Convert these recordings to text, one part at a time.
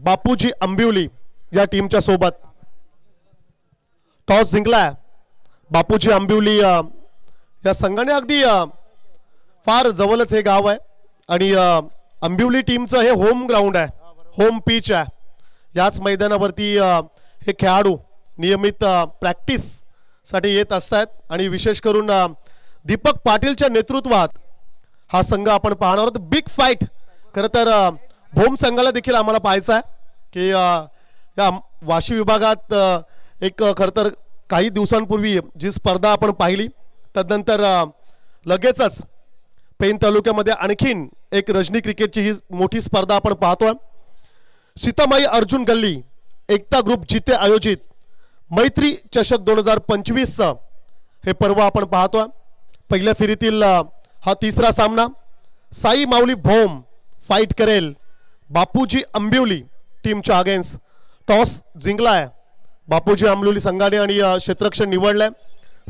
बापूजी आंबिवली या टीमच्या सोबत टॉस जिंकलाय बापूजी आंबिवली या संघाने अगदी फार जवळच हे गाव आहे आणि आंबिवली टीमचं हे होम ग्राउंड आहे, होम पिच आहे. याच मैदानावरती हे खेळाडू नियमित प्रॅक्टिस साठी येत असतात आणि विशेष करून दीपक पाटीलच्या नेतृत्वात हा संघ आपण पाहणार आहोत. बिग फाईट खरं तर भोम संघाला देखील आम्हाला पाहायचं आहे की या वाशी विभागात एक खरं तर काही दिवसांपूर्वी जी स्पर्धा आपण पाहिली तदनंतर लगेचच पेन तालुक्यामध्ये आणखीन एक रजनी क्रिकेटची ही मोठी स्पर्धा आपण पाहतोय. सीतामाई अर्जुन गल्ली एकता ग्रुप जिथे आयोजित मैत्री चषक 2025 हे पर्व आपण पाहतोय. पहिल्या फेरीतील हा तिसरा सामना साई माऊली भोम फाईट करेल बापूजी आंबिवली टीमच्या अगेन्स्ट. टॉस जिंकलाय बापूजी आंबिवली संघाने आणि क्षेत्ररक्षण निवडलंय.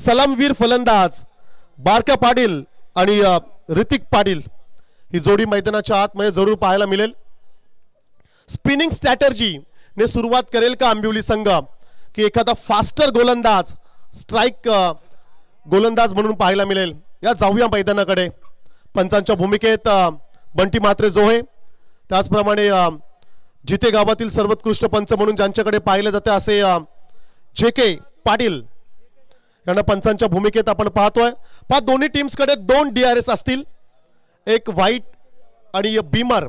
सलामवीर फलंदाज बारक्या पाटील आणि ऋतिक पाटील ही जोडी मैदानाच्या आतमध्ये जरूर पाहायला मिळेल. स्पिनिंग स्ट्रॅटर्जी ने सुरुवात करेल का आंबिवली संघ की एखादा फास्टर गोलंदाज स्ट्राइक गोलंदाज म्हणून पाहायला मिळेल. या जाऊया मैदानाकडे. पंचांच्या भूमिकेत बंटी म्हात्रे जोहे, त्याचप्रमाणे जिथे गावातील सर्वोत्कृष्ट पंच म्हणून ज्यांच्याकडे पाहिले जाते असे JK पाटील यांना पंचांच्या भूमिकेत आपण पाहतोय. दोन्ही टीम्सकडे 2 DRS असतील, एक व्हाईट आणि बीमर.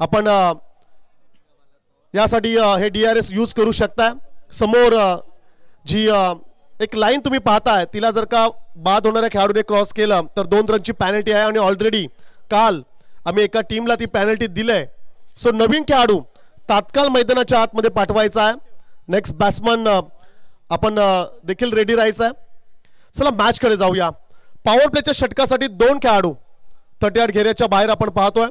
आपण यासाठी हे DRS यूज करू शकता. समोर जी एक लाईन तुम्ही पाहताय तिला जर का बाद होणाऱ्या खेळाडूने क्रॉस केलं तर 2 रनची पॅनल्टी आहे आणि ऑलरेडी काल आम्ही एका टीमला ती पॅनल्टी दिले. सो नवीन खेळाडू तात्काळ मैदानाच्या आतमध्ये पाठवायचा आहे. नेक्स्ट बॅट्समन आपण देखील रेडी राहायचं आहे. चला मॅचकडे जाऊया. पॉवर प्लेच्या षटकासाठी 2 खेळाडू 38 घेऱ्याच्या बाहेर आपण पाहतोय.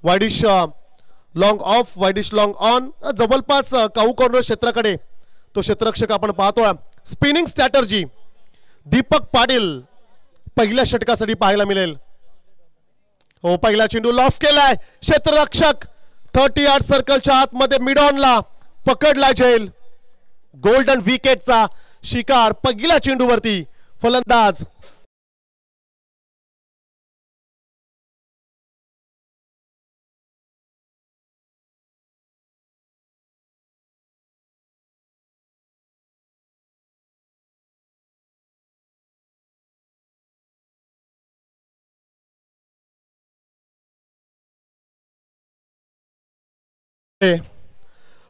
Wide-ish long of, wide-ish long on. जवळपास काऊ कॉर्नर क्षेत्राकडे तो क्षेत्ररक्षक आपण पाहतोय. स्पिनिंग स्ट्रॅटर्जी दीपक पाटील पहिल्या षटकासाठी पाहायला मिळेल. हो, पहिला चेंडू लॉफ केलाय. क्षेत्ररक्षक 30 यार्ड सर्कलच्या आतमध्ये मिड ऑनला पकडला जाईल. गोल्डन विकेटचा शिकार पहिल्या चेंडूवरती. फलंदाज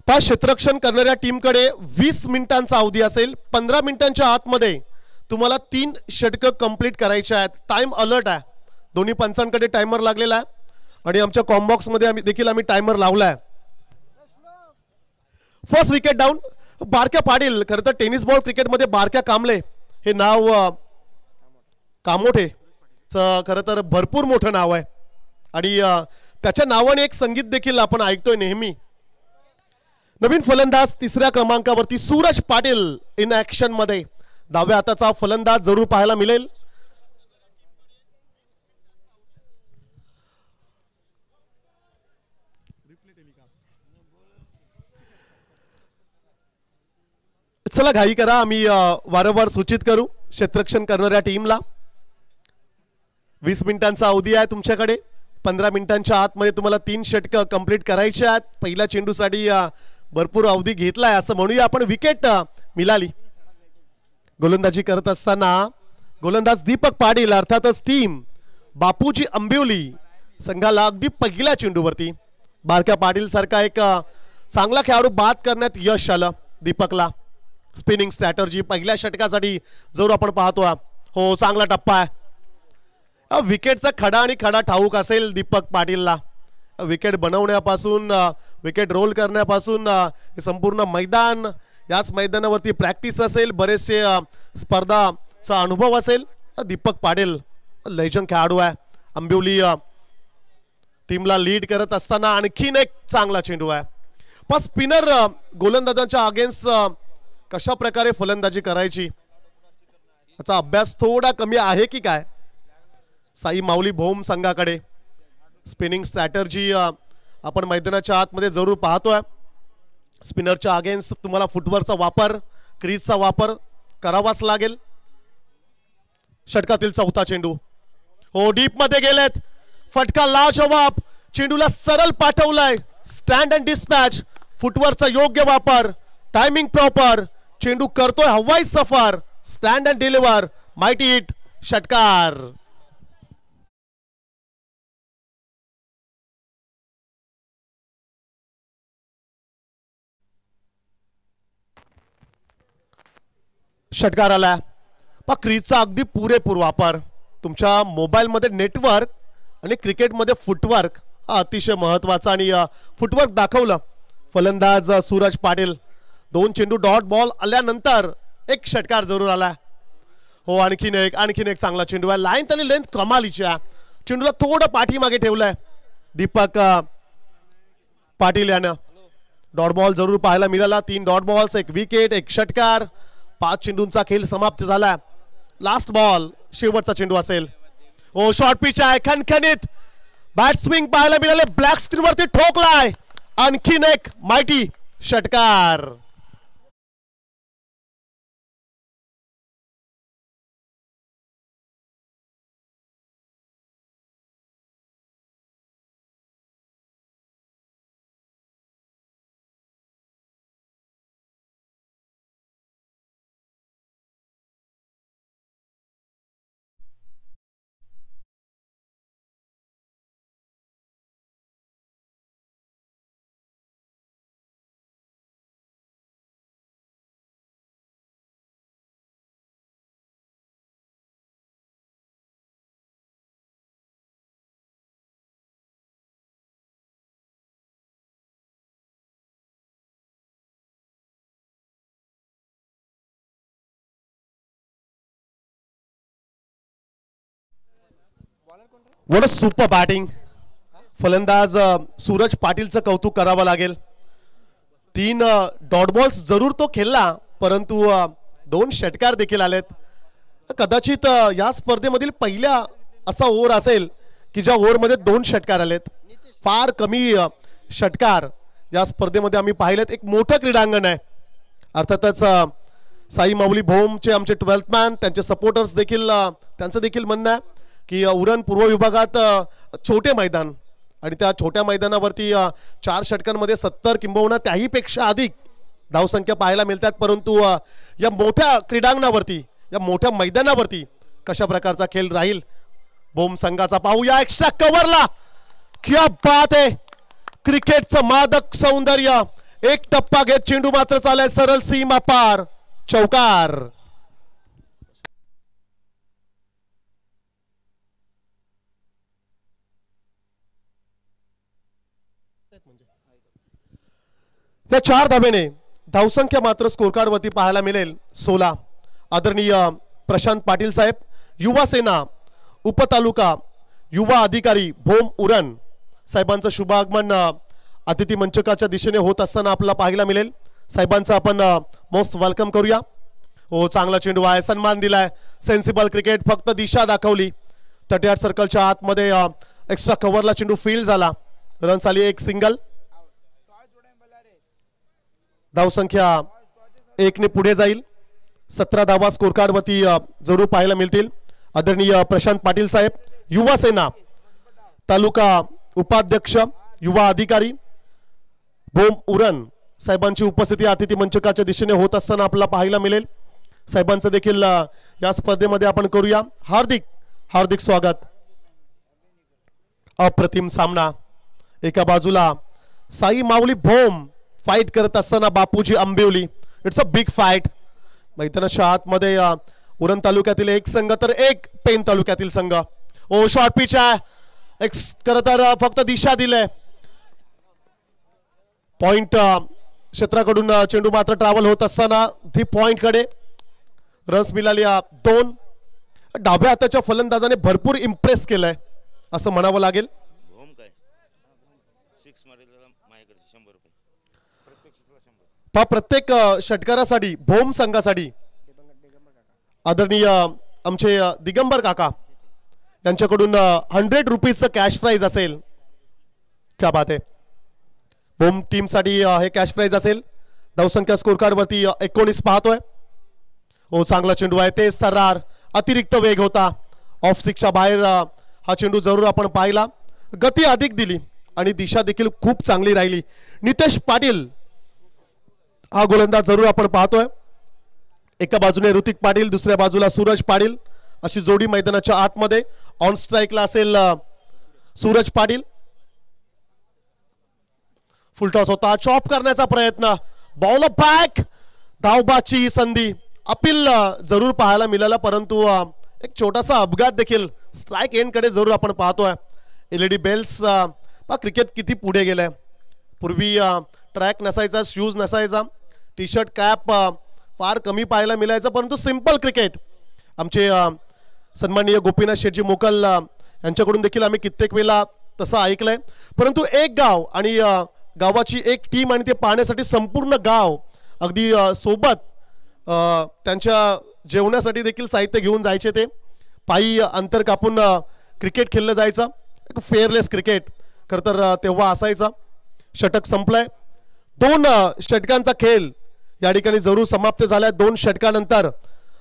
पाच क्षेत्ररक्षण करणाऱ्या टीमकडे 20 मिनिटांचा अवधी असेल. 15 मिनिटांच्या आतमध्ये तुम्हाला 3 षटकं कंप्लीट करायचे आहेत. टाइम अलर्ट आहे. दोन्ही पंचांकडे टायमर लागलेला आहे आणि आमच्या कॉम्बॉक्स मध्ये आम्ही टायमर लावलाय. First wicket down. बारक्या पाटील खरं तर टेनिस बॉल क्रिकेटमध्ये बारक्या कांबळे हे नाव कामोठे खरं तर भरपूर मोठं नाव आहे आणि त्याच्या नावाने एक संगीत देखील आपण ऐकतोय नेहमी. नवीन फलंदाज तिसऱ्या क्रमांकावरती सूरज पाटील इन ऍक्शन मध्ये. डाव्या हाताचा फलंदाज जरूर पाहायला मिळेल. चला घाई करा, आम्ही वारंवार सूचित करू क्षेत्ररक्षण करणाऱ्या टीमला. 20 मिनिटांचा अवधी आहे तुमच्याकडे. 15 मिनिटांच्या आतमध्ये तुम्हाला 3 षटकं कंप्लीट करायचे आहेत. पहिल्या चेंडूसाठी भरपूर अवधी घेतलाय असं म्हणूया आपण. विकेट मिळाली. गोलंदाजी करत असताना गोलंदाज दीपक पाटील अर्थातच टीम बापूजी आंबिवली संघाला अगदी पहिल्या चेंडूवरती बारक्या पाटील सारखा एक चांगला खेळाडू बाद करण्यात यश आलं दीपकला. स्पिनिंग स्ट्रॅटर्जी पहिल्या षटकासाठी जरूर आपण पाहतो. हो, चांगला टप्पा आहे. विकेटचा खडा आणि खडा ठाऊक असेल दीपक पाटीलला. विकेट बनवण्यापासून विकेट रोल करण्यापासून संपूर्ण मैदान, याच मैदानावरती प्रॅक्टिस असेल, बरेचसे स्पर्धाचा अनुभव असेल. दीपक पाटील लेजंड खेळाडू आहे. आंबिवली टीमला लीड करत असताना आणखीन एक चांगला चेंडू आहे. पण स्पिनर गोलंदाजांच्या अगेन्स्ट कशा प्रकारे फलंदाजी करायची याचा अभ्यास थोडा कमी आहे की काय साई माऊली भोम संघाकडे. स्पिनिंग स्ट्रॅटर्जी आपण मैदानाच्या आतमध्ये जरूर पाहतोय. स्पिनरच्या अगेन्स्ट तुम्हाला फुटवर्कचा वापर, क्रीजचा वापर करावाच लागेल. षटकातील चौथा चेंडू हो डीप मध्ये गेलेत. फटका लाजवाब. चेंडूला सरळ पाठवलाय. Stand and dispatch. फुटवर्कचा योग्य वापर, टायमिंग प्रॉपर. चेंडू करतोय हवाई सफर. Stand and deliver. Mighty hit. षटकार. षटकार आला. क्रीजचा अगदी पुरेपूर वापर. तुमच्या मोबाईलमध्ये नेटवर्क आणि क्रिकेटमध्ये फुटवर्क हा अतिशय महत्वाचा. आणि फुटवर्क दाखवलं फलंदाज सूरज पाटील. 2 चेंडू डॉट बॉल आल्यानंतर एक षटकार जरूर आला हो. आणखीन एक चांगला चेंडू आहे. लाईन आणि लेंथ कमालीच्या. चेंडूला थोडं पाठीमागे ठेवलंय दीपक पाटील यानं. डॉट बॉल जरूर पाहायला मिळाला. 3 डॉट बॉल्स, 1 विकेट, 1 षटकार. 5 चेंडूंचा खेळ समाप्त झाला. लास्ट बॉल शेवटचा चेंडू असेल हो. शॉर्ट पिच आहे. खणखणीत बॅट स्विंग पाहायला मिळाले. ब्लॅक स्क्रीन वरती ठोकलाय. आणखीन एक माइटी षटकार. What a super batting. फलंदाज सूरज पाटीलचं कौतुक करावं लागेल. 3 डॉट बॉल्स जरूर तो खेळला, परंतु 2 षटकार देखील आलेत. कदाचित या स्पर्धेमधील पहिला असा ओव्हर असेल की ज्या ओव्हरमध्ये 2 षटकार आलेत. फार कमी षटकार या स्पर्धेमध्ये आम्ही पाहिलेत. एक मोठं क्रीडांगण आहे. अर्थातच साई माऊली भोमचे आमचे 12th मॅन, त्यांचे सपोर्टर्स देखील, त्यांचं देखील म्हणणं आहे की उरण पूर्व विभागात छोटे मैदान आणि त्या छोट्या मैदानावरती 4 षटकांमध्ये 70 किंबहुना त्याही पेक्षा अधिक धावसंख्या पाहायला मिळतात. परंतु या मोठ्या क्रीडांगणावरती, या मोठ्या मैदानावरती कशा प्रकारचा खेळ राहील भोम संघाचा पाहूया. एक्स्ट्रा कव्हरला. क्या बात आहे. क्रिकेटचं मादक सौंदर्य. एक टप्पा घेत चेंडू मात्र चाललाय सरळ सीमा पार. चौकार. या 4 धाब्याने धावसंख्या मात्र स्कोर कार्ड वरती पाहायला मिळेल 16. आदरणीय प्रशांत पाटील साहेब, युवा सेना उपतालुका युवा अधिकारी भोम उरण साहेबांचं शुभागमन अतिथी मंचकाच्या दिशेने होत असताना आपल्याला पाहायला मिळेल. साहेबांचं आपण मोस्ट वेलकम करूया. हो, चांगला चेंडू आहे. सन्मान दिलाय. Sensible cricket. फक्त दिशा दाखवली. 38 सर्कलच्या आतमध्ये एक्स्ट्रा कव्हरला चेंडू फील्ड झाला. रन्स आली. 1 सिंगल. धावसंख्या 1 ने पुढे जाईल. 17 धावा स्कोर कार्ड वरती जरूर पाहायला मिळतील. आदरणीय प्रशांत पाटील साहेब, युवा सेना तालुका उपाध्यक्ष युवा अधिकारी भोम उरण साहेबांची उपस्थिती अतिथी मंचकाच्या दिशेने होत असताना आपल्याला पाहायला मिळेल. साहेबांचं देखील या स्पर्धेमध्ये आपण करूया हार्दिक हार्दिक स्वागत. अप्रतिम सामना. एका बाजूला साई माऊली भोम फाइट करत असताना Bapuji Ambivli. It's a big fight. मैदानाच्या आतमध्ये उरण तालुक्यातील एक संघ तर एक पेन तालुक्यातील संघ. ओ शॉर्ट पिच आहे. खरं तर फक्त दिशा दिले. पॉइंट क्षेत्राकडून चेंडू मात्र ट्रॅव्हल होत असताना धी पॉइंट कडे रन्स मिळाली 2. डाव्या हाताच्या फलंदाजाने भरपूर इम्प्रेस केलंय असं म्हणावं लागेल. प्रत्येक षटकारासाठी भोम संघासाठी आदरणीय आमचे दिगंबर काका यांच्याकडून 100 रुपीजचं कॅश प्राइज असेल. क्या बात आहे. भोम टीम साठी हे कॅश प्राइज असेल. धावसंख्या स्कोर कार्ड वरती 19 पाहतोय. हो चांगला चेंडू आहे, तेज थरार, अतिरिक्त वेग होता, ऑफ स्टिकच्या बाहेर हा चेंडू जरूर आपण पाहिला. गती अधिक दिली आणि दिशा देखील खूप चांगली राहिली. नितेश पाटील हा गोलंदाज जरूर आपण पाहतोय. एका बाजूने ऋतिक पाटील, दुसऱ्या बाजूला सूरज पाटील, अशी जोडी मैदानाच्या आतमध्ये. ऑन स्ट्राईकला असेल सूरज पाटील. फुलटॉस होता, चॉप करण्याचा प्रयत्न, बॉल बॅक, धावबाची संधी, अपील जरूर पाहायला मिळाला, परंतु एक छोटासा अपघात देखील स्ट्राइक एंड कडे जरूर आपण पाहतोय. एलईडी बेल्स क्रिकेट किती पुढे गेलंय. पूर्वी ट्रॅक नसायचा, शूज नसायचा, टी शर्ट कॅप फार कमी पाहायला मिळायचं, परंतु सिंपल क्रिकेट आमचे सन्माननीय गोपीनाथ शेटजी मोकल यांच्याकडून देखील आम्ही कित्येक वेळा तसं ऐकलंय. परंतु एक गाव आणि गावाची एक टीम आणि ते पाहण्यासाठी संपूर्ण गाव अगदी सोबत त्यांच्या जेवणासाठी देखील साहित्य घेऊन जायचे. ते पायी अंतर कापून क्रिकेट खेळलं जायचं. एक फेअरलेस क्रिकेट खरं तर तेव्हा असायचा. षटक संपलंय. 2 षटकांचा खेळ या ठिकाणी जरूर समाप्त झालाय. 2 षटकानंतर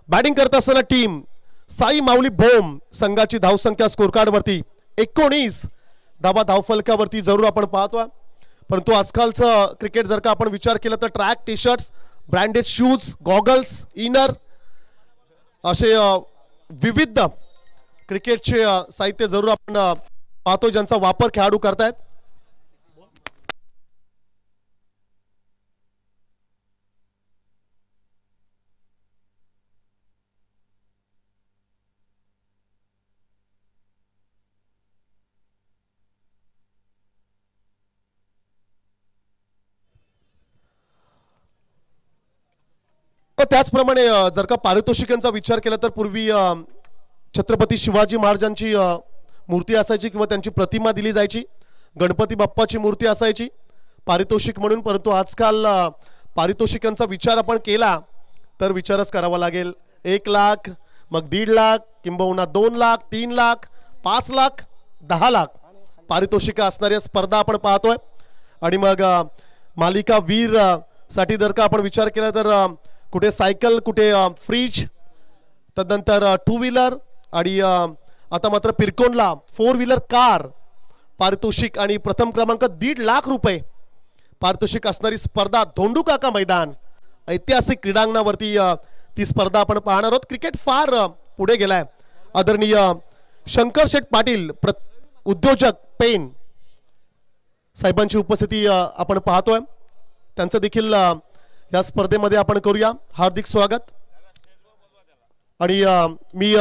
बॅटिंग करत असताना टीम साई माऊली भोम संघाची धावसंख्या स्कोर कार्ड वरती 19 धावा धावफलकावरती जरूर आपण पाहतोय. परंतु आजकालचं क्रिकेट जर का आपण विचार केला तर track, T shirts, branded shoes, goggles, inner असे विविध क्रिकेटचे साहित्य जरूर आपण पाहतो ज्यांचा वापर खेळाडू करतायत. त्याचप्रमाणे जर का पारितोषिकांचा विचार केला तर पूर्वी छत्रपती शिवाजी महाराजांची मूर्ती असायची किंवा त्यांची प्रतिमा दिली जायची, गणपती बाप्पाची मूर्ती असायची पारितोषिक म्हणून. परंतु आजकाल पारितोषिकांचा विचार आपण केला तर विचारच करावा लागेल. 1 लाख, मग 1.5 लाख, किंबहुना 2 लाख, 3 लाख, 5 लाख, 10 लाख पारितोषिक असणाऱ्या स्पर्धा आपण पाहतोय. आणि मग मालिका वीर साठी जर का आपण विचार केला तर कुठे सायकल, कुठे फ्रीज, तदनंतर 2 व्हीलर आणि आता मात्र पिरकोनला 4 व्हीलर कार पारितोषिक आणि प्रथम क्रमांक 1.5 लाख रुपये पारितोषिक असणारी स्पर्धा धोंडूकाका मैदान ऐतिहासिक क्रीडांगणावरती ती स्पर्धा आपण पाहणार आहोत. क्रिकेट फार पुढे गेलाय. आदरणीय शंकर शेठ पाटील उद्योजक पेन साहेबांची उपस्थिती आपण पाहतोय. त्यांचं देखील या स्पर्धेमध्ये आपण करूया हार्दिक स्वागत. आणि मी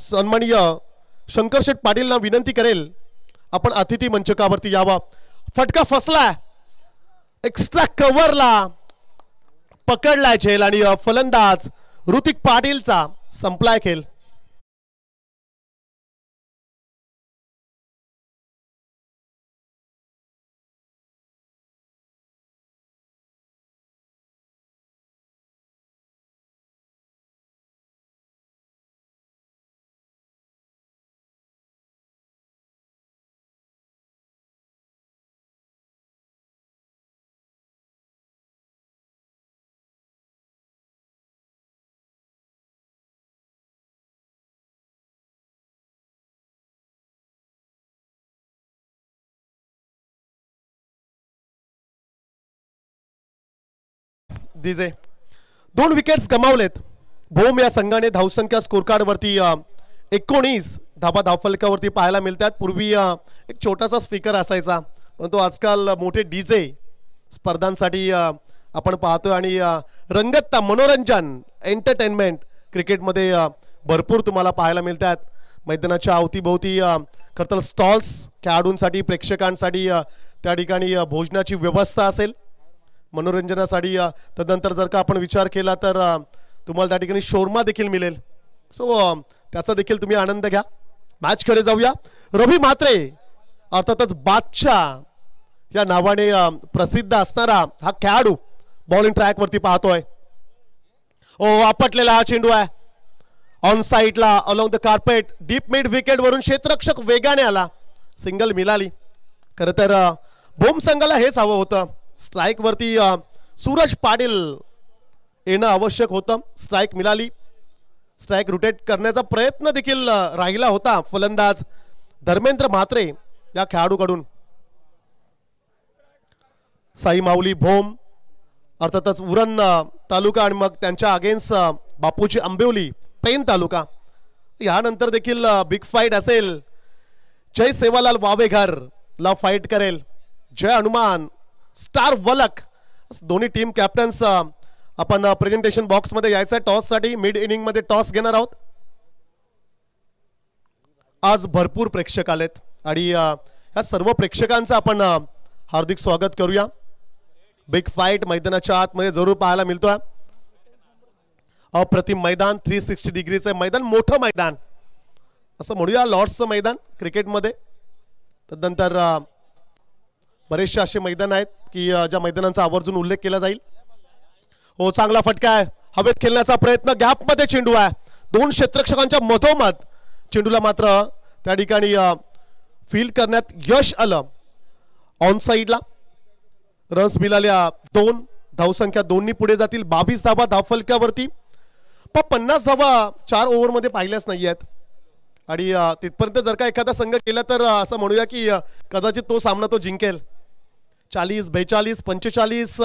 सन्माननीय शंकर शेठ पाटीलना विनंती करेल आपण अतिथी मंचकावरती यावा. फटका फसला, एक्स्ट्रा कव्हरला पकडलाय झेल आणि फलंदाज ऋतिक पाटीलचा संपलाय खेळ. दिजे 2 विकेट्स गमावलेत. भोम या संघाने धावसंख्या स्कोर कार्ड वरती 19 धाबा धावफलकावरती पाहायला मिळतात. पूर्वी एक छोटासा स्पीकर असायचा, परंतु आजकाल मोठे डीजे स्पर्धांसाठी आपण पाहतोय. आणि रंगतता, मनोरंजन, एंटरटेनमेंट क्रिकेटमध्ये भरपूर तुम्हाला पाहायला मिळतात. मैदानाच्या अवतीभोवती खरं तर स्टॉल्स खेळाडूंसाठी, प्रेक्षकांसाठी त्या ठिकाणी भोजनाची व्यवस्था असेल मनोरंजनासाठी. तदनंतर जर का आपण विचार केला तर तुम्हाला त्या ठिकाणी शोरमा देखील मिळेल. सो त्याचा देखील तुम्ही आनंद घ्या. मॅचकडे जाऊया. रवी म्हात्रे अर्थातच बादशाह या नावाने प्रसिद्ध असणारा हा खेळाडू बॉलिंग ट्रॅक वरती पाहतोय. आपटलेला हा चेंडू आहे ऑन साइडला along the carpet. Deep mid wicket वरून क्षेत्ररक्षक वेगाने आला, सिंगल मिळाली. खरं तर भोम संघाला हेच हवं होतं. स्ट्राइक वरती सूरज पाटील येणं आवश्यक होतं. स्ट्राइक मिळाली. स्ट्राइक रोटेट करण्याचा प्रयत्न देखील राहिला होता फलंदाज धर्मेंद्र म्हात्रे या खेळाडूकडून. साई माऊली भोम अर्थातच उरण तालुका आणि मग त्यांच्या अगेन्स्ट बापूजी आंबिवली पेन तालुका. यानंतर देखील बिग फाईट असेल. जय सेवालाल वावेघर ला फाईट करेल. जय हनुमान स्टार वलक दोन्ही टीम कॅप्टन्स आपण प्रेझेंटेशन बॉक्स मध्ये यायचं आहे टॉस साठी. मिड इनिंग मध्ये टॉस घेणार आहोत. आज भरपूर प्रेक्षक आलेत आणि या सर्व प्रेक्षकांचं आपण हार्दिक स्वागत करूया. बिग फाईट मैदानाच्या आतमध्ये जरूर पाहायला मिळतोय. अप्रतिम मैदान 360 डिग्रीचं मैदान, मोठं मैदान असं म्हणूया लॉर्ड्सचं मैदान क्रिकेटमध्ये. त्यानंतर बरेचसे असे मैदान आहेत की ज्या मैदानांचा आवर्जून उल्लेख केला जाईल. हो चांगला फटका आहे. हवेत खेळण्याचा प्रयत्न. गॅपमध्ये चेंडू आहे. दोन क्षेत्ररक्षकांच्या मधोमध चेंडूला मात्र त्या ठिकाणी फील्ड करण्यात यश आलं. ऑन साईडला रन्स मिळाल्या 2. धावसंख्या 2नी पुढे जातील. 22 धावा धावफलकावरती. पण 50 धावा 4 ओव्हरमध्ये पाहिल्याच नाही आहेत आणि तिथपर्यंत जर का एखादा संघ केला तर असं म्हणूया की कदाचित तो सामना तो जिंकेल. 40, 42, 45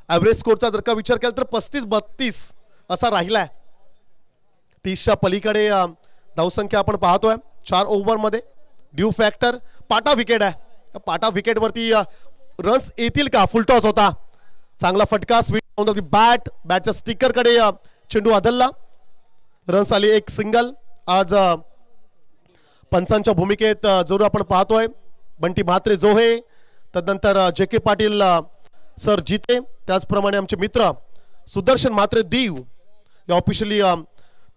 ॲव्हरेज स्कोरचा जर का विचार केला तर 35-32 असा राहिलाय. 30च्या पलीकडे धावसंख्या आपण पाहतोय 4 ओव्हरमध्ये. ड्यू फॅक्टर पाटा विकेट आहे. पाटा विकेटवरती रन्स येतील का? फुल टॉस होता. चांगला फटका. Sweet on the bat. बॅटच्या स्टिकरकडे चेंडू आदलला. रन्स आली. एक सिंगल. आज पंचांच्या भूमिकेत जरूर आपण पाहतोय बंटी म्हात्रे जोहे, त्यानंतर जे.के. पाटील सर जिते, त्याचप्रमाणे आमचे मित्र सुदर्शन म्हात्रे दीव या ऑफिशियली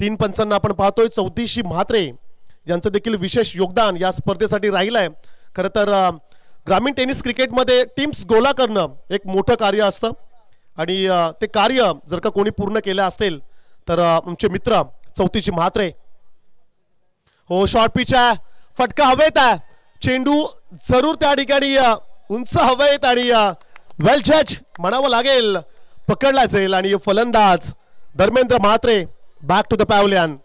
3 पंचांना आपण पाहतोय. चौतीशी म्हात्रे यांचं देखील विशेष योगदान या स्पर्धेसाठी राहिलं आहे. खरं तर ग्रामीण टेनिस क्रिकेटमध्ये टीम्स गोला करणं एक मोठं कार्य असतं आणि ते कार्य जर का कोणी पूर्ण केलं असेल तर आमचे मित्र चौतीशी म्हात्रे. हो शॉर्ट पिच आहे. फटका हवेत आहे. चेंडू जरूर त्या ठिकाणी उंच हवेत आणि वेल जज म्हणावं लागेल. पकडला जाईल आणि फलंदाज Dharmendra Mhatre back to the pavilion.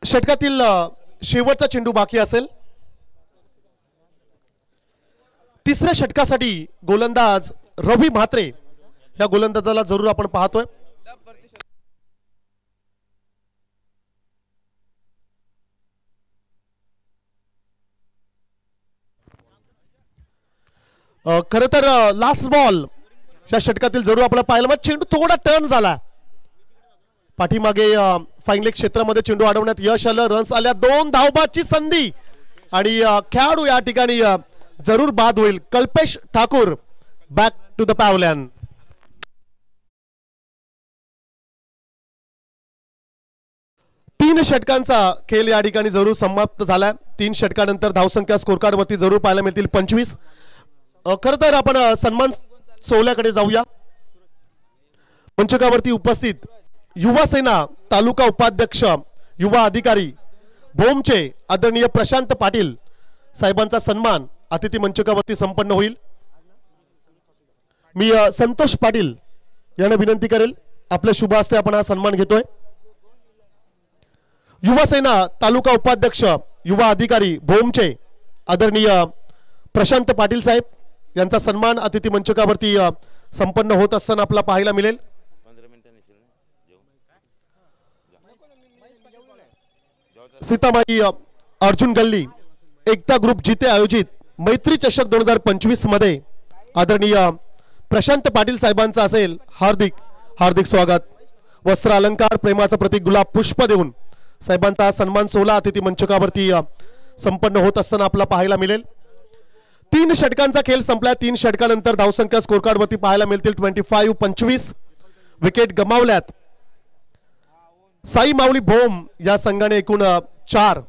षटकातील शेवटचा चेंडू बाकी असेल. तिसऱ्या षटकासाठी गोलंदाज रवी म्हात्रे या गोलंदाजाला जरूर आपण पाहतोय. खरं तर लास्ट बॉल या षटकातील जरूर आपल्याला पाहायला मग चेंडू थोडा टर्न झाला. पाठीमागे फाईन लेग क्षेत्रामध्ये चेंडू अडवण्यात यश आलं. रन्स आल्या. 2 धावबाची संधी आणि खेळाडू या ठिकाणी जरूर बाद होईल. Kalpesh Thakur back to the pavilion. तीन षटकांचा खेळ या ठिकाणी जरूर समाप्त झालाय. 3 षटकानंतर धावसंख्या स्कोर कार्ड वरती जरूर पाहायला मिळतील 25. खरं तर आपण सन्मान सोहळ्याकडे जाऊया. मंचकावरती उपस्थित युवा सेना तालुका उपाध्यक्ष युवा अधिकारी भोमचे आदरणीय प्रशांत पाटील साहेबांचा सन्मान अतिथी मंचकावरती संपन्न होईल. मी संतोष पाटील यांना विनंती करेल आपल्या शुभ हस्ते आपण हा सन्मान घेतोय. युवा सेना तालुका उपाध्यक्ष युवा अधिकारी भोमचे आदरणीय प्रशांत पाटील साहेब यांचा सन्मान अतिथी मंचकावरती संपन्न होत असताना आपल्याला पाहायला मिळेल. सीतामाई अर्जुन गल्ली एकता ग्रुप जिथे आयोजित मैत्री चषक 2025 मध्ये आदरणीय प्रशांत पाटील साहेबांचा असेल हार्दिक हार्दिक स्वागत. वस्त्र अलंकार प्रेमाचं प्रतीक गुलाब पुष्प देऊन साहेबांचा सन्मान सोहळा अतिथी मंचकावरती संपन्न होत असताना आपला पाहायला मिळेल. 3 षटकांचा खेळ संपला. 3 षटकानंतर धावसंख्या स्कोर कार्ड वरती पाहायला मिळतील 25-25. विकेट गमावल्यात. साई माऊली भोम या संघाने एकूण 4.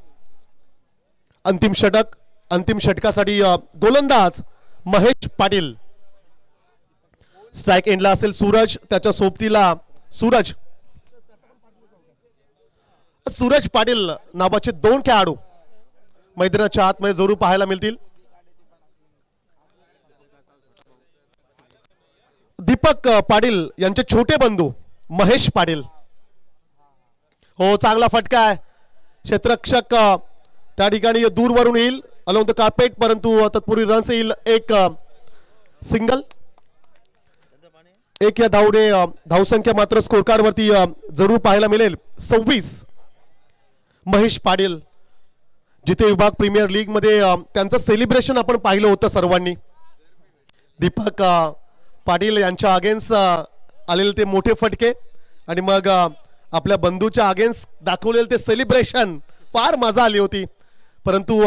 अंतिम षटक. अंतिम षटकासाठी गोलंदाज महेश पाटील. स्ट्राइक एंडला असेल सूरज, त्याच्या सोबतीला सूरज पाटील नावाचे 2 खेळाडू मैदानाच्या आतमध्ये जरूर पाहायला मिळतील. दीपक पाटील यांचे छोटे बंधू महेश पाटील. हो, चांगला फटका आहे. क्षेत्ररक्षक त्या ठिकाणी दूरवरून येईल अलोंग द कार्पेट, परंतु तत्पूर्वी रन्स येईल. एक सिंगल. एक या धावने धावसंख्या मात्र स्कोर कार्ड वरती जरूर पाहायला मिळेल 26. महेश पाटील जिथे विभाग प्रीमियर लीग मध्ये त्यांचं सेलिब्रेशन आपण पाहिलं होतं सर्वांनी. दीपक पाटील यांच्या अगेन्स्ट आलेले ते मोठे फटके आणि मग आपल्या बंधूच्या अगेन्स्ट दाखवलेलं ते सेलिब्रेशन फार मजा आली होती. परंतु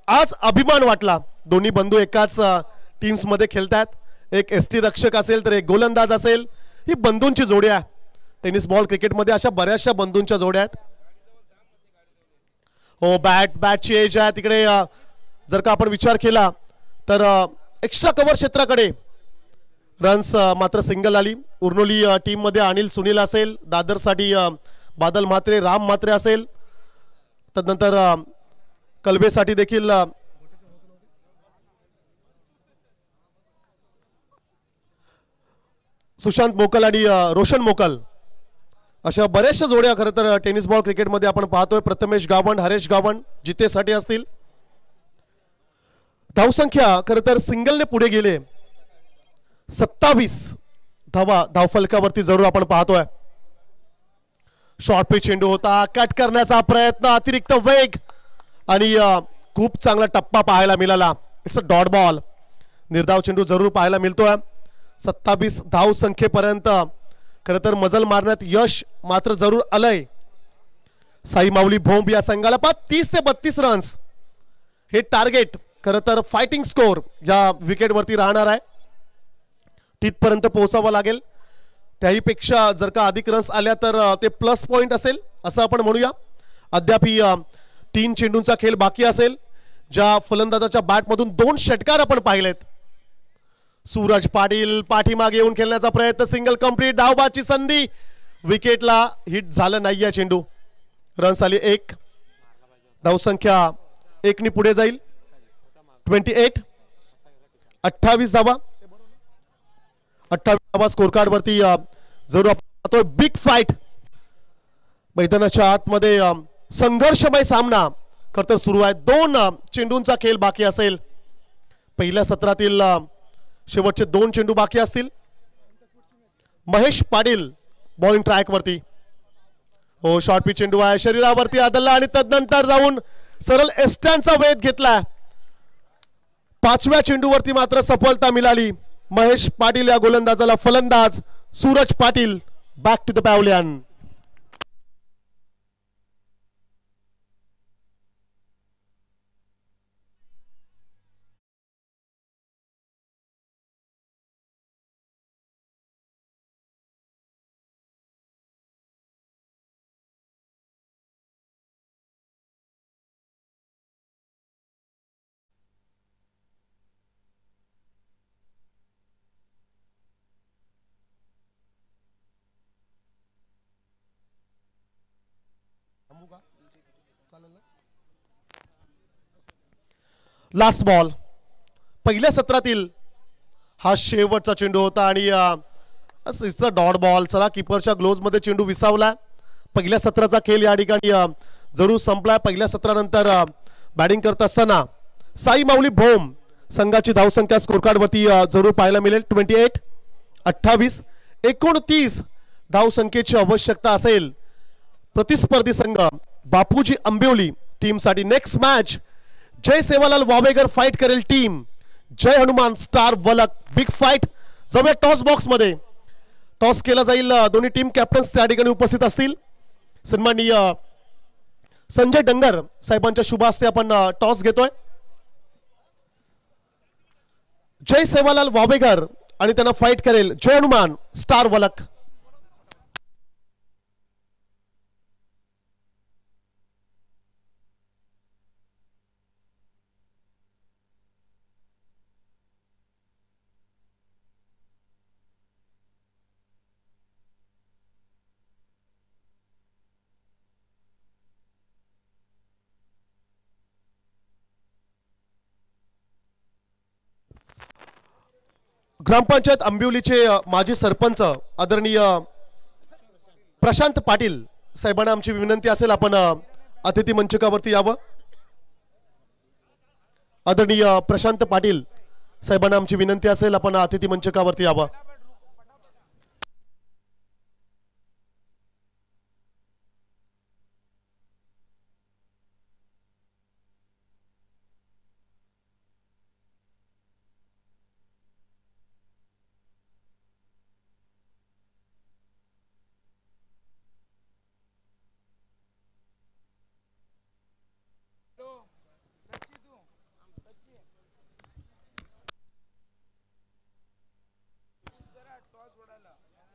आज अभिमान वाटला. दोन्ही बंधू एकाच टीम्स मध्ये खेळतात. एक एसटी रक्षक असेल तर एक गोलंदाज असेल. ही बंधूंची जोडी आहे. टेनिस बॉल क्रिकेटमध्ये अशा बऱ्याचशा बंधूंच्या जोड्या आहेत. हो, बॅटची एज आहे तिकडे. जर का आपण विचार केला तर एक्स्ट्रा कव्हर क्षेत्राकडे रन्स मात्र सिंगल आली. उर्नोली टीम मध्ये अनिल सुनील असेल. दादरसाठी बादल म्हात्रे, राम म्हात्रे असेल. तदनंतर कलबेसाठी देखील सुशांत मोकल आणि रोशन मोकल अशा बऱ्याचशा जोड्या खरं तर टेनिस बॉल क्रिकेटमध्ये आपण पाहतोय. प्रथमेश गावंड, हरेश गावंड जितेसाठी असतील. धावसंख्या खरं तर सिंगलने पुढे गेले. 27 धावा धावफलकावरती जरूर आपण पाहतोय. शॉर्ट पिच चेंडू होता. कट करण्याचा प्रयत्न, अतिरिक्त वेग आणि खूप चांगला टप्पा पाहायला मिळाला. It's a dot ball. निर्धाव चेंडू जरूर पाहायला मिळतोय. 27 धाव संख्येपर्यंत खरं तर मजल मारण्यात यश मात्र जरूर आलंय. साई माऊली भोंब या संघाला 30 ते 32 रन्स हे टार्गेट खरं तर फायटिंग स्कोर या विकेटवरती राहणार आहे. तिथपर्यंत पोहोचावं लागेल. त्याहीपेक्षा जर का अधिक रन्स आल्या तर ते प्लस पॉइंट असेल असं आपण म्हणूया. अद्याप 3 चेंडूंचा खेळ बाकी असेल. ज्या फलंदाजाच्या बॅटमधून 2 षटकार आपण पाहिलेत. सूरज पाटील पाठीमागे येऊन खेळण्याचा प्रयत्न. Single complete. डावबाची संधी. विकेटला हिट झालं नाही. या चेंडू रन्स आली 1. धावसंख्या 1 ने पुढे जाईल. 28. 28 धावा. 28 धावा स्कोर कार्ड वरती जरूर आपण पाहतोय. बिग फाईट मैदानाच्या आतमध्ये संघर्षमय सामना खरं तर सुरू आहे. 2 चेंडूंचा खेळ बाकी असेल. पहिल्या सत्रातील शेवटचे 2 चेंडू बाकी असतील. महेश पाटील बॉलिंग ट्रॅक वरती. हो, शॉर्ट पिच चेंडू आहे. शरीरावरती आदळला आणि तदनंतर जाऊन सरळ एस्टॅनचा वेध घेतला. 5व्या चेंडूवरती मात्र सफलता मिळाली. महेश पाटील या गोलंदाजाला फलंदाज Suraj Patil back to the pavilion. Last ball. पहिल्या सत्रातील हा शेवटचा चेंडू होता आणि डॉट बॉल. चला, कीपरच्या ग्लोव्ज मध्ये चेंडू विसावला. पहिल्या सत्राचा खेळ या ठिकाणी जरूर संपला. पहिल्या सत्रानंतर बॅटिंग करत असताना साई माऊली भोम संघाची धावसंख्या स्कोर कार्ड वरती जरूर पाहायला मिळेल. 28. 28. 29 धावसंख्येची आवश्यकता असेल प्रतिस्पर्धी संघ बापूजी आंबिवली टीम साठी. नेक्स्ट मॅच जय सेवालाल वावेगर फाइट करेल टीम जय हनुमान स्टार वलक. बिग फाइट जाऊया टॉस बॉक्स मध्ये. टॉस केला जाईल. दोन्ही टीम कॅप्टन्स त्या ठिकाणी उपस्थित असतील. सन्माननीय संजय डंगर साहेबांच्या शुभ हस्ते आपण टॉस घेतोय. जय सेवालाल वावेकर आणि त्यांना फाईट करेल जय हनुमान स्टार वलक. ग्रामपंचायत आंबिवलीचे माजी सरपंच आदरणीय प्रशांत पाटील साहेबांना आमची विनंती असेल आपण अतिथी मंचकावरती यावं. आदरणीय प्रशांत पाटील साहेबांना आमची विनंती असेल आपण अतिथी मंचकावरती यावं.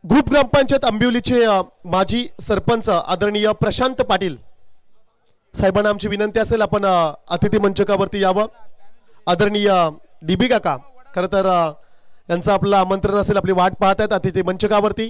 ग्रुप ग्रामपंचायत आंबिवलीचे माजी सरपंच आदरणीय प्रशांत पाटील साहेबांना आमची विनंती असेल आपण अतिथी मंचकावरती यावं. आदरणीय डीबी काका खरं तर यांचं आपलं आमंत्रण असेल, आपली वाट पाहत आहेत अतिथी मंचकावरती.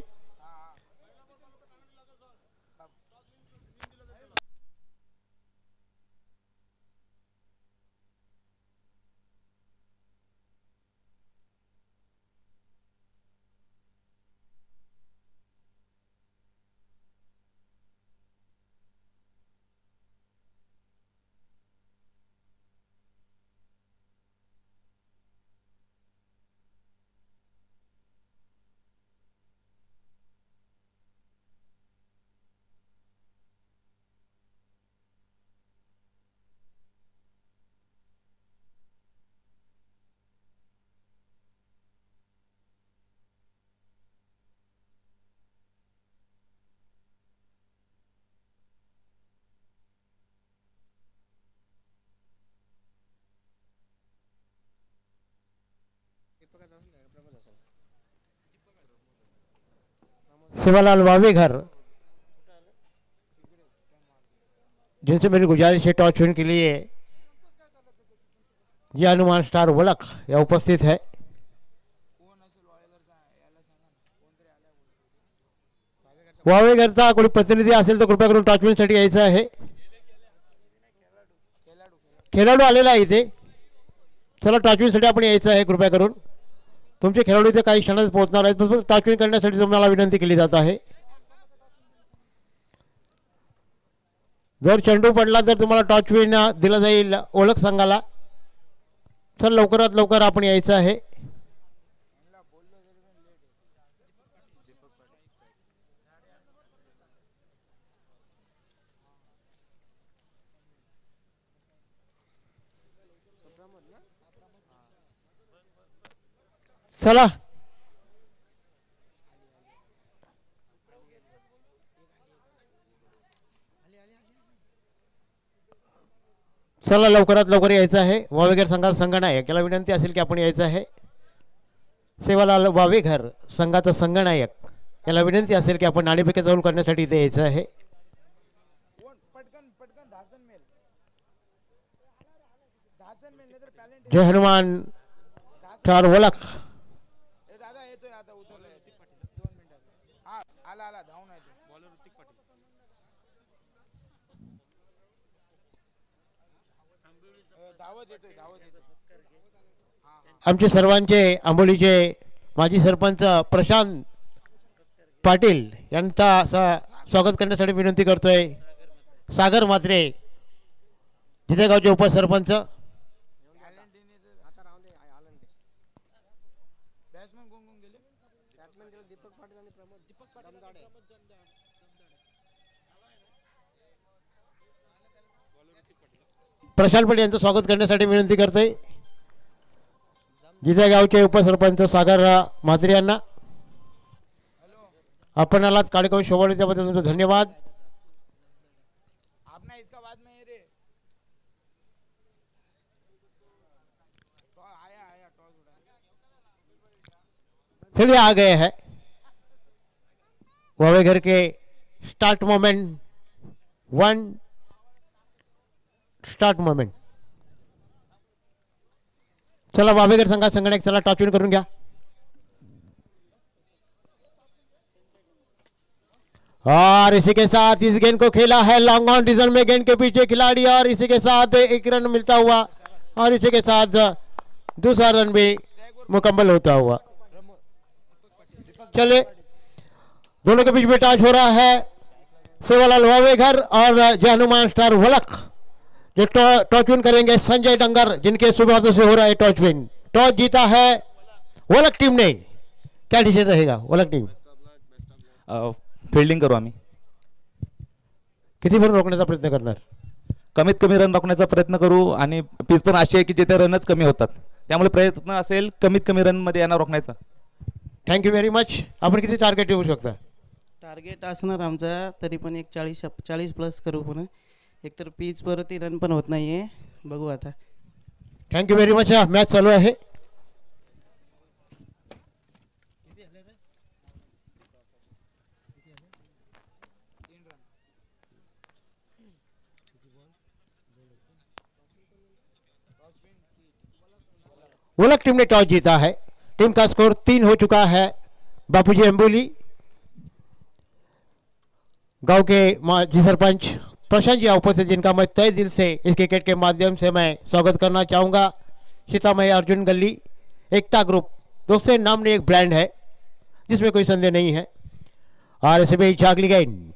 सेवालाल वावेघर जिनसे मेरी गुजारिश है टॉस विन के लिए ये हनुमान स्टार वलक या उपस्थित है. वावेघरचा कोणी प्रतिनिधी असेल तर कृपया करून टॉस विन साठी यायचं आहे. खेळाडू आलेला आहे इथे. चला टॉस विन साठी आपण यायचं आहे. कृपया करून तुमचे खेळाडू इथे काही क्षणात पोहोचणार आहेत. टॉस विन करण्यासाठी तुम्हाला विनंती केली जात आहे. जर चेंडू पडला तर तुम्हाला टॉस विन दिला जाईल ओळख संघाला. चल लवकरात लवकर आपण यायचं आहे. चला चला लवकरात लवकर यायचं आहे. वावेघर संघाचा संघनायक याला विनंती असेल की आपण यायचं आहे. सेवालाल वावेघर संघाचा संघनायक याला विनंती असेल की आपण नाणेफेक चालू करण्यासाठी इथे यायचं आहे. जय हनुमान स्टार वलक. आमचे सर्वांचे आंबोलीचे माजी सरपंच प्रशांत पाटील यांचा स्वागत करण्यासाठी विनंती करतोय. सागर म्हात्रे जिथे गावचे उपसरपंच. प्रशांत पाटील यांचं स्वागत करण्यासाठी विनंती करतोय. जिथे गावचे उपसरपंच सागर म्हात्रे यांना आपणालाच कार्यक्रम शोभा त्याबद्दल तुमचा धन्यवाद. चलिए आ गए हैं वावेघर के स्टार्ट मोमेंट 1 स्टार्ट मोमेंट. चला वावेघर संघा संगणक चला टॉचविन करून घ्या. और इसी के साथ इस गेंद को खेला है लॉन्ग ऑन डिजन में गेंद के पीछे खिलाड़ी और इसी के साथ एक रन मिलता हुआ और इसी के साथ दूसरा रन भी मुकम्मल होता हुआ. चले दोनों के बीच में टॉस हो रहा है. सेवालाल वावेघर और जय हनुमान स्टार वलक जो टॉस विन करेंगे संजय डंगर जिनके शुभ हाथों से हो रहा है टॉस विन. टॉस जीता है वलक टीम ने. क्या डिसीजन रहेगा वलक टीम? फिल्डिंग करू आम्ही. किती रन रोखण्याचा प्रयत्न करणार? कमीत कमी रन रोखण्याचा प्रयत्न करू आणि पीच पण अशी आहे की जिथे रनच कमी होतात त्यामुळे प्रयत्न असेल कमीत कमी रन मध्ये यांना रोखण्याचा. Thank you very much. आपण किती टार्गेट ठेवू शकता? टार्गेट असणार आमचा तरी पण एक 40 प्लस करू. पण एकतर पीच परत रन पण होत नाहीये. बघू आता. Thank you very much. मॅच चालू आहे. वलक टीम ने टॉस जीता है. टीम का स्कोर 3 हो चुका है. बापूजी अंबोली गांव के माजी सरपंच प्रशांत जी उपस्थित जिनका मैं तय दिल से इस क्रिकेट के माध्यम से मैं स्वागत करना चाहूँगा. सीतामढ़ी अर्जुन गली एकता ग्रुप दोस्तों नाम ने एक ब्रांड है जिसमें कोई संदेह नहीं है. और इसे भी चागली गेंद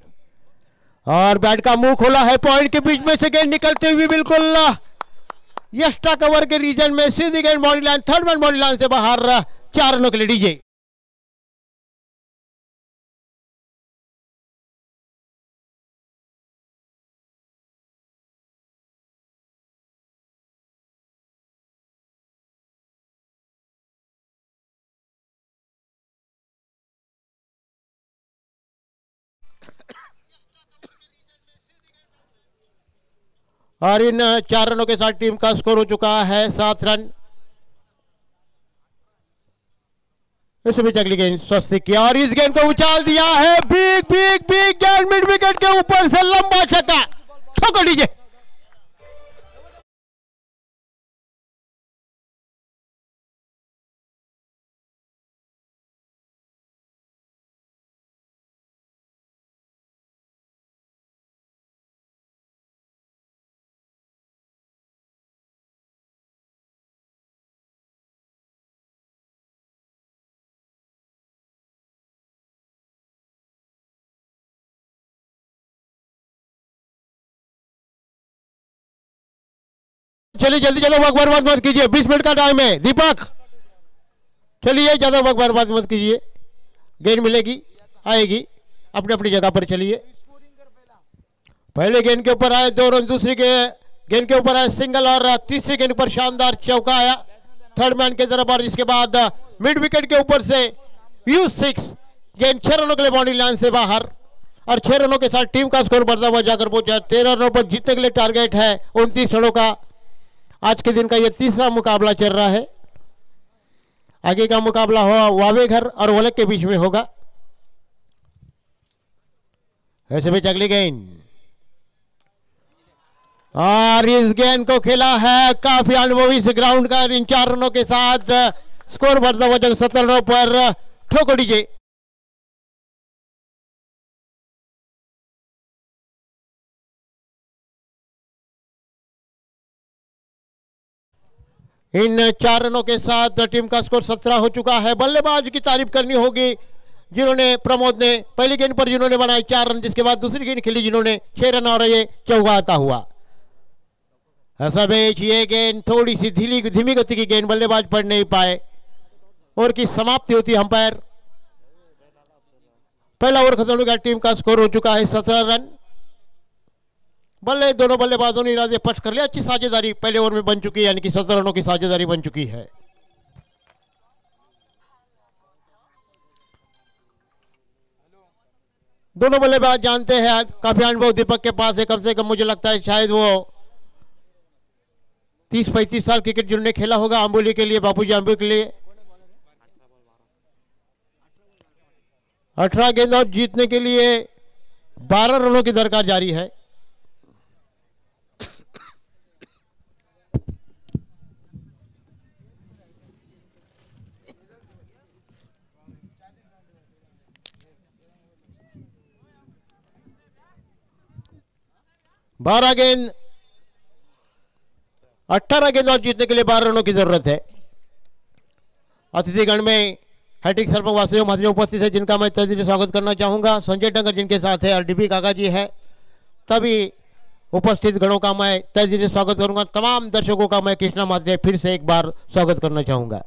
और बैट का मुंह खोला है. पॉइंट के बीच में से गेंद निकलते हुए बिल्कुल यस्टा कवर के रीजन में सीधी गेंद body line third man body line से बाहर. 4 रनों के लिए डीजे. और इन 4 रनों के साथ टीम का स्कोर हो चुका है 7 रन. इसमें अगली गेंद स्वस्थ किया और इस गेंद को उछाल दिया है. बिग बिग बिग गेंद मिड विकेट के ऊपर से लंबा छक्का. ठोको डीजे. चलिए जल्दी ज्यादा वक्त बर्बाद मत कीजिए. 20 मिनट का टाइम है. दीपक चलिए ज्यादा वक्त बर्बाद मत कीजिए. गेंद मिलेगी आएगी. अपनी अपनी जगह पर चलिए. पहले गेंद के ऊपर आए 2 रन. दूसरी गेंद के ऊपर आए सिंगल और तीसरी गेंद पर शानदार चौका आया थर्ड मैन के तरफ. और इसके बाद मिड विकेट के ऊपर से U6 गेंद 6 रनों के लिए बाउंड्री लाइन से बाहर. और 6 रनों के साथ टीम का स्कोर बढ़ता हुआ जाकर पहुंचा 13 रनों पर जीतने के लिए टारगेट है 29 रनों का. आज के दिन का यह तीसरा मुकाबला चल रहा है. आगे का मुकाबला हो वावेघर और वलक के बीच में होगा. ऐसे भी अगली गेंद और इस गेंद को खेला है काफी अनुभवी इस ग्राउंड का. इन 4 रनों के साथ स्कोर बढ़ता हुआ जब 17 रनों पर ठोको डीजे. इन 4 रनों के साथ टीम का स्कोर 17 हो चुका है. बल्लेबाज की तारीफ करनी होगी जिन्होंने प्रमोद ने पहली गेंद पर जिन्होंने बनाए 4 रन. जिसके बाद दूसरी गेंद खेली जिन्होंने 6 रन और ये चौका आता हुआ. ऐसा बेच ये गेंद थोड़ी सी धीमी गति की गेंद बल्लेबाज पढ़ नहीं पाए और की समाप्ति होती अंपायर. पहला ओवर खत्म हो गया. टीम का स्कोर हो चुका है 17 रन. दोनों बल्लेबाजों ने इरादे स्पष्ट कर लिया. अच्छी साझेदारी पहले ओवर में बन चुकी है यानी कि 17 रनों की साझेदारी बन चुकी है. दोनों बल्लेबाज जानते हैं, काफी अनुभव दीपक के पास है, कम से कम मुझे लगता है शायद वो 30-35 साल क्रिकेट जिन्होंने खेला होगा अम्बोली के लिए, बापूजी अम्बोली के लिए। 18 गेंद और जीतने के लिए 12 रनों की दरकार जारी है। बारह गेंद 18 गेंद और जीतने के लिए 12 रनों की जरूरत है। अतिथिगण में हैट्रिक सर्पंच वासुदेव महाजन उपस्थित है, जिनका मैं तहे दिल से स्वागत करना चाहूंगा। संजय डंगर जिनके साथ है, आरडीबी काका जी है, तभी उपस्थित गणों का मैं तहे दिल से स्वागत करूंगा। तमाम दर्शकों का मैं कृष्णा मात्रे फिर से एक बार स्वागत करना चाहूंगा।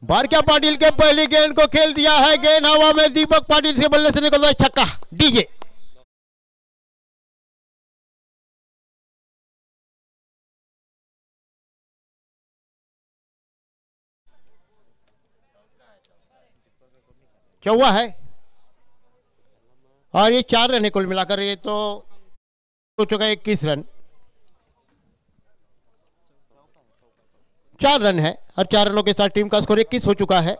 बारक्या पाटिल के पहली गेंद को खेल दिया है, गेंद हवा में, दीपक पाटिल से बल्ले से निकलता है छक्का। डीजे चौवा है और ये 4 रन है कुल मिलाकर, ये तो हो चुका है 21 रन। 4 रन है और 4 रनों के साथ टीम का स्कोर 21 हो चुका है।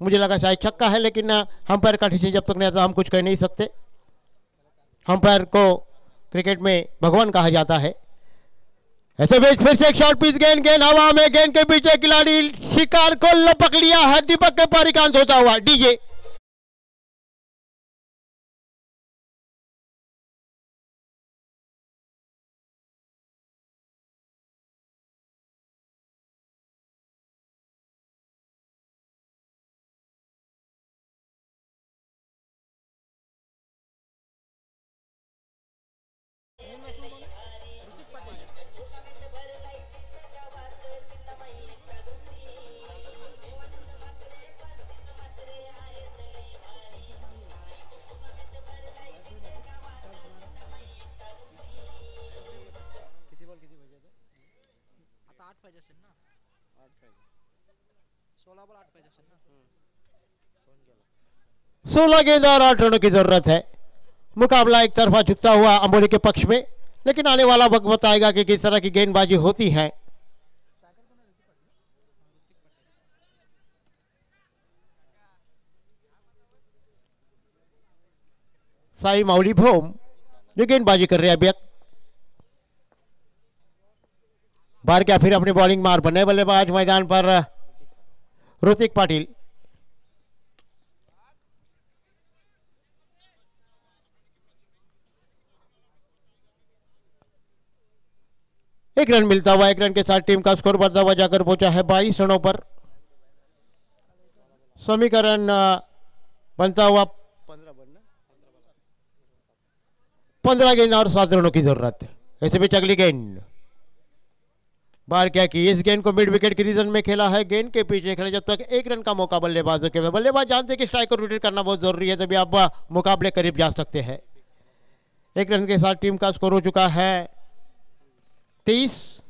मुझे लगा शायद छक्का है, लेकिन अंपायर का डिसीजन जब तक नहीं आता हम कुछ कह नहीं सकते। अंपायर को क्रिकेट में भगवान कहा जाता है। ऐसे बीच फिर से एक शॉर्ट पिच गेंद, गेंद हवा में, गेंद के पीछे खिलाड़ी शिकार को लपक लिया है, दीपक के पारिकांत होता हुआ। डीजे पाहिजे असेल ना 8 पाहिजे 16 बॉल 8 पाहिजे असेल ना 16 गेंद और 8 रनों की जरूरत है। मुकाबला एक तरफा झुकता हुआ अम्बोली के पक्ष में, लेकिन आने वाला वक्त बताएगा कि किस तरह की गेंदबाजी होती है। साई माउली भोम जो गेंदबाजी कर रहे हैं अभी। बार क्या फिर अपनी बॉलिंग मार बने बल्लेबाज मैदान पर ऋतिक पाटिल। एक रन मिलता हुआ, 1 रन के साथ टीम का स्कोर बढ़ता हुआ जाकर पहुंचा है 22 रनों पर। समीकरण बनता हुआ 15 गेंद और 7 रनों की जरूरत है। ऐसे भी अगली गेंद बार क्या की, इस गेंद को मिड विकेट के रीजन में खेला है, गेंद के पीछे खेला जब तक 1 रन का मौका बल्लेबाजों के। बल्लेबाज जानते हैं कि स्ट्राइक को रोटेट करना बहुत जरूरी है, तभी आप मुकाबले करीब जा सकते हैं। 1 रन के साथ टीम का स्कोर हो चुका है 23।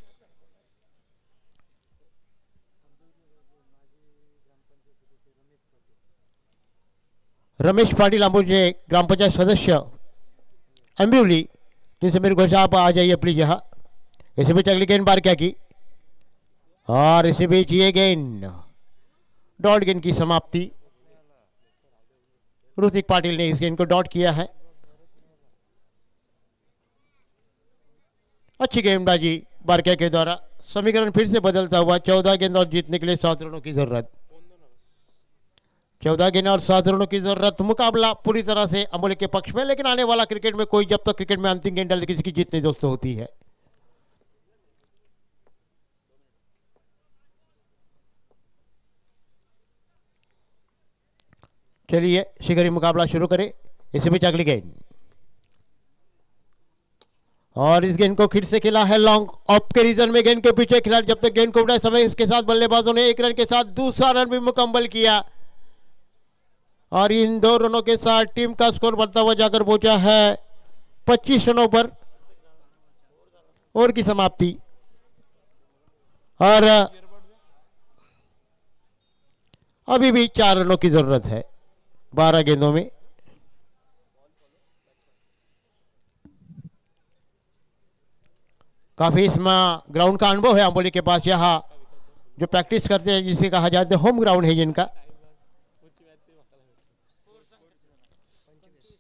रमेश पाटिल अंबुजे ग्राम पंचायत सदस्य अम्बिवली, जिनसे मेरे को आप आ जाइए प्लीज यहाँ। इसी बीच अगली गेंद बार क्या की और इसी बीच ये गेंद डॉट गेंद की समाप्ति। ऋतिक पाटिल ने इस गेंद को डॉट किया है। अच्छी गेंदबाजी बारक्या के द्वारा। समीकरण फिर से बदलता हुआ, 14 गेंद और जीतने के लिए 7 रनों की जरूरत। 14 गेंद और 7 रनों की जरूरत। मुकाबला पूरी तरह से अम्बोली के पक्ष में, लेकिन आने वाला क्रिकेट में कोई जब तक क्रिकेट में अंतिम गेंद डाले किसी की जीत नहीं दोस्तों होती है। चलिए शिखरी मुकाबला शुरू करें। इसी बीच अगली गेंद और इस गेंद को फिर से खेला है लॉन्ग ऑफ के रीजन में, गेंद के पीछे खिलाड़ी जब तक गेंद को उठाए समय इसके साथ बल्लेबाजों ने 1 रन के साथ दूसरा रन भी मुकम्मल किया और इन 2 रनों के साथ टीम का स्कोर बढ़ता हुआ जाकर पहुंचा है 25 रनों पर। ओवर की समाप्ति और अभी भी 4 रनों की जरूरत है 12 गेंदों में। काफी इसमें ग्राउंड का अनुभव है आंबोली के पास। यहाँ जो प्रैक्टिस करते हैं जिसे कहा जाता है होम ग्राउंड है जिनका।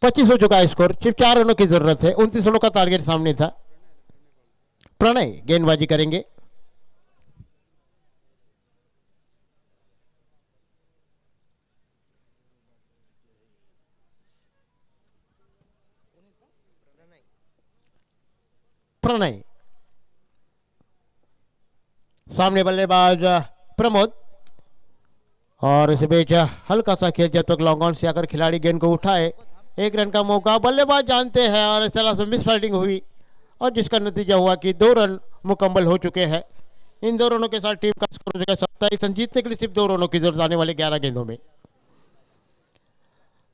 25 हो चुका है स्कोर, सिर्फ 4 रनों की जरूरत है। 29 रनों का टारगेट सामने था। प्रणय गेंदबाजी करेंगे। प्रणय सामने बल्लेबाज प्रमोद, और इस बीच हल्का सा खेल जब तक लॉन्ग ऑन से आकर खिलाड़ी गेंद को उठाए। 1 रन का मौका बल्लेबाज जानते हैं और इस तरह से मिस फील्डिंग हुई और जिसका नतीजा हुआ कि 2 रन मुकम्मल हो चुके हैं। इन 2 रनों के साथ टीम का स्कोर हो चुका है 27। जीतने के लिए सिर्फ 2 रनों की जरूरत आने वाले 11 गेंदों में।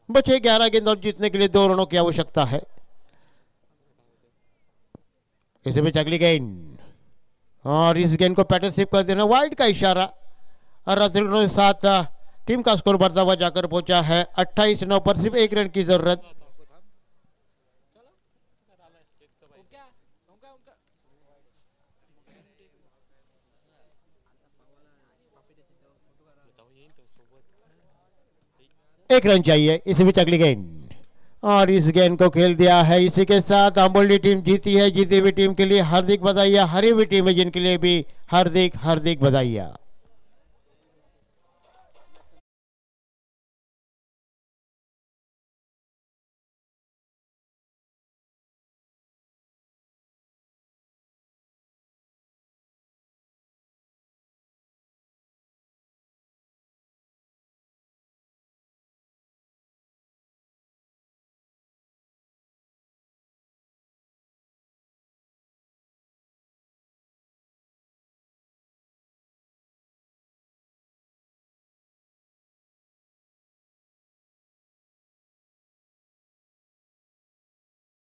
बचे 11 गेंद और जीतने के लिए 2 रनों की आवश्यकता है। इस बीच अगली गेंद और इस गेंद को पैटर्नशिप कर देना, वाइड का इशारा और रनों के साथ टीम का स्कोर बढ़ता हुआ जाकर पहुंचा है 28-9 पर। सिर्फ 1 रन की जरूरत। एक रन चाहिए। इस बीच अगली गेंद और इस गेंद को खेल दिया है। इसी के साथ आंबोली टीम जीती है। जीती हुई टीम के लिए हार्दिक बधाइयां, हारी हुई टीम है जिनके लिए भी हार्दिक हार्दिक बधाइयां।